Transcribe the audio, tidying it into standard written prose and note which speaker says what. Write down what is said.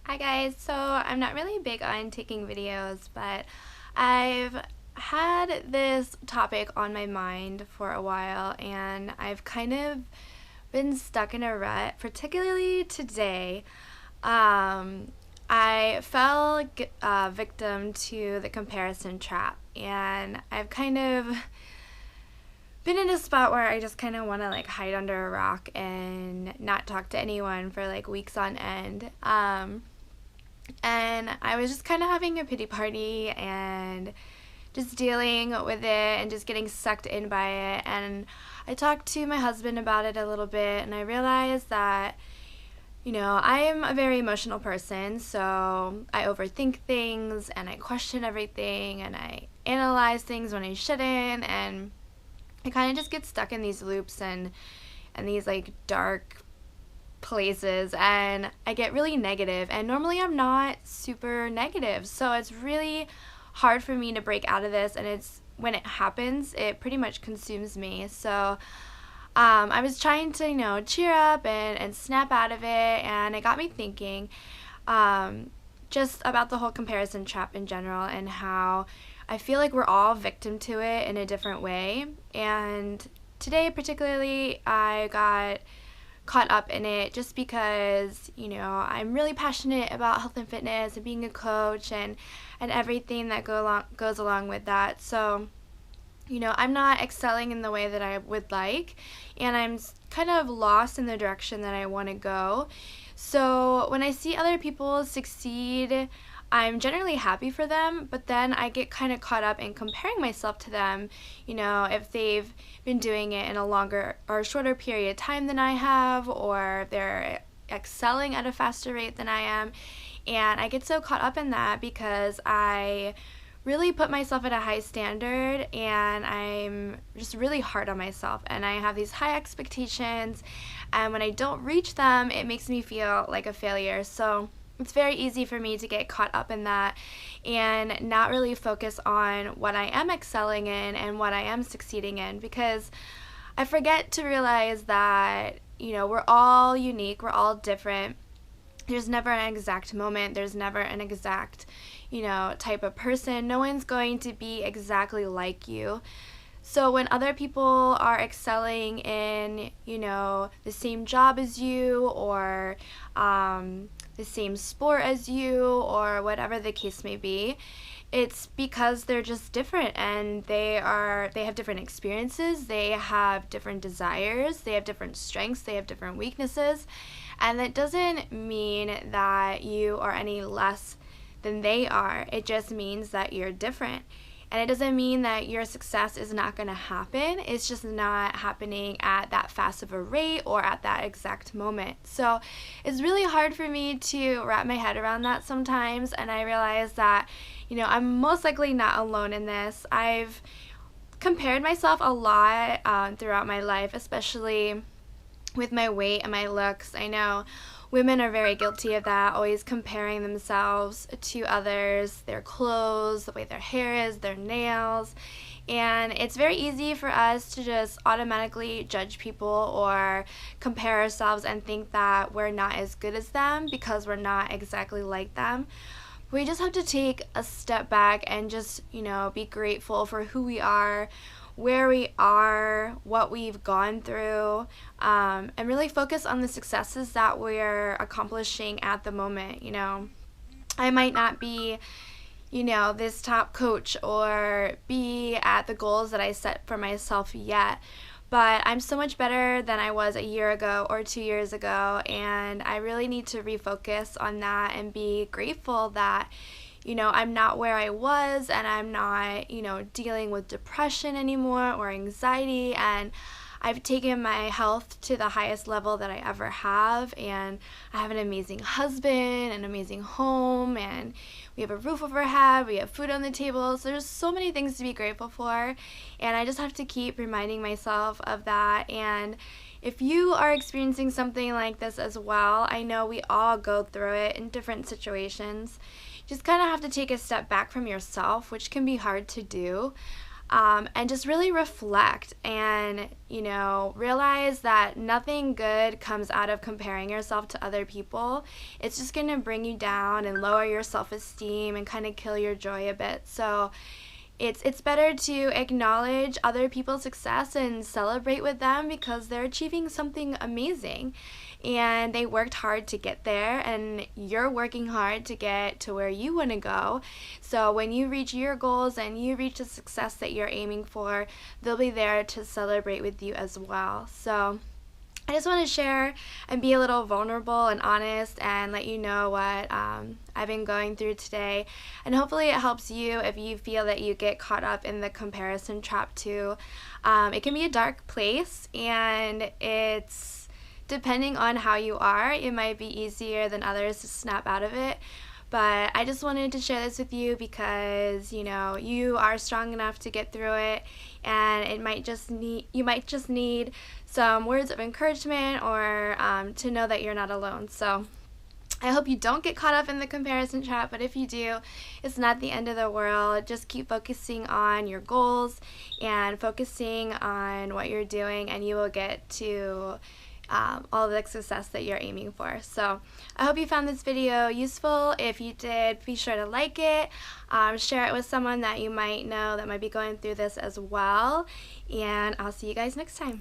Speaker 1: Hi guys, so I'm not really big on taking videos, but I've had this topic on my mind for a while and I've kind of been stuck in a rut, particularly today. Um, I fell victim to the comparison trap, and I've kind of been in a spot where I just kind of want to hide under a rock and not talk to anyone for weeks on end. And I was just kind of having a pity party and just dealing with it and just getting sucked in by it. And I talked to my husband about it a little bit, and I realized that, I am a very emotional person, so I overthink things and I question everything and I analyze things when I shouldn't, and I kind of just get stuck in these loops and these dark places, and I get really negative, and normally I'm not super negative, so it's really hard for me to break out of this, and it's when it happens it pretty much consumes me. So I was trying to cheer up and snap out of it, and it got me thinking um, just about the whole comparison trap in general and how I feel like we're all victim to it in a different way. And today particularly I got caught up in it just because, I'm really passionate about health and fitness and being a coach and everything that goes along with that. So, I'm not excelling in the way that I would like, and I'm kind of lost in the direction that I want to go. So, when I see other people succeed, I'm generally happy for them, but then I get kind of caught up in comparing myself to them, if they've been doing it in a longer or shorter period of time than I have, or they're excelling at a faster rate than I am. And I get so caught up in that because I really put myself at a high standard, and I'm just really hard on myself, and I have these high expectations, and when I don't reach them it makes me feel like a failure. So it's very easy for me to get caught up in that and not really focus on what I am excelling in and what I am succeeding in, because I forget to realize that we're all unique, we're all different. There's never an exact moment, there's never an exact type of person. No one's going to be exactly like you. So when other people are excelling in the same job as you, or the same sport as you, or whatever the case may be, it's because they're just different, and they have different experiences, they have different desires, they have different strengths, they have different weaknesses, and that doesn't mean that you are any less than they are. It just means that you're different. And it doesn't mean that your success is not going to happen. It's just not happening at that fast of a rate or at that exact moment. So it's really hard for me to wrap my head around that sometimes. And I realize that, I'm most likely not alone in this. I've compared myself a lot throughout my life, especially with my weight and my looks. I know women are very guilty of that, always comparing themselves to others, their clothes, the way their hair is, their nails. And it's very easy for us to just automatically judge people or compare ourselves and think that we're not as good as them because we're not exactly like them. We just have to take a step back and just, be grateful for who we are, where we are, what we've gone through, and really focus on the successes that we're accomplishing at the moment. I might not be, this top coach or be at the goals that I set for myself yet, but I'm so much better than I was a year ago or 2 years ago, and I really need to refocus on that and be grateful that I'm not where I was, and I'm not, dealing with depression anymore or anxiety, and I've taken my health to the highest level that I ever have, and I have an amazing husband, an amazing home, and we have a roof over our head, we have food on the table, so there's so many things to be grateful for, and I just have to keep reminding myself of that. And if you are experiencing something like this as well, I know we all go through it in different situations. You just kind of have to take a step back from yourself, which can be hard to do. and just really reflect and, realize that nothing good comes out of comparing yourself to other people. It's just going to bring you down and lower your self-esteem and kind of kill your joy a bit. So it's better to acknowledge other people's success and celebrate with them because they're achieving something amazing and they worked hard to get there, and you're working hard to get to where you want to go. So when you reach your goals and you reach the success that you're aiming for, they'll be there to celebrate with you as well. So I just want to share and be a little vulnerable and honest and let you know what I've been going through today. And hopefully it helps you if you feel that you get caught up in the comparison trap too. It can be a dark place, and it's depending on how you are, it might be easier than others to snap out of it. But I just wanted to share this with you because, you are strong enough to get through it, and you might just need some words of encouragement or to know that you're not alone. So I hope you don't get caught up in the comparison trap, but if you do, it's not the end of the world. Just keep focusing on your goals and focusing on what you're doing, and you will get to all the success that you're aiming for. So I hope you found this video useful. If you did, be sure to like it, share it with someone that you might know that might be going through this as well, and I'll see you guys next time.